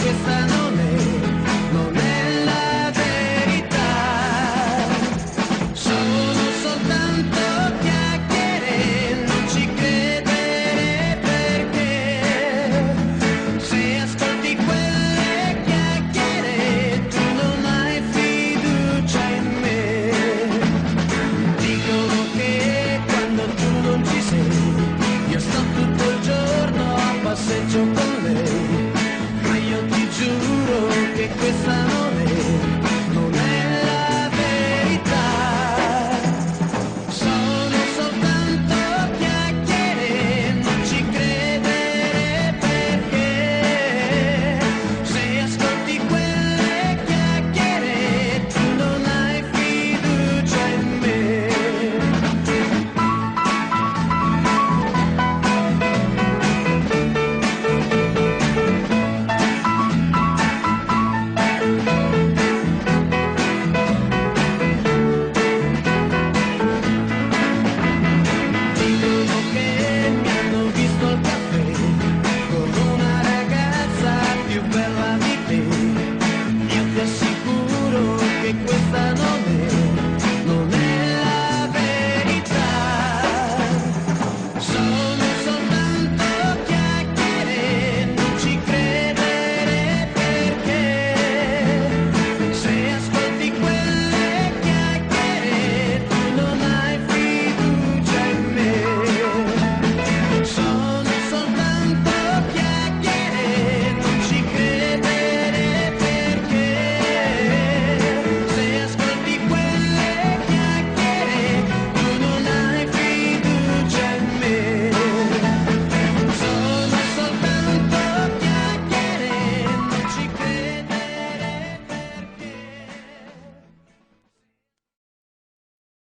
questa non è la verità. Sono soltanto chiacchiere, non ci credere perché se ascolti quelle chiacchiere tu non hai fiducia in me. Dicono che quando tu non ci sei io sto tutto il giorno a passeggio con lei, ma io ti giuro che questa non è la verità. Sono soltanto chiacchiere, non ci credere perché se ascolti quelle chiacchiere tu non hai fiducia in me. Dicono che mi hanno visto al caffè con una ragazza più bella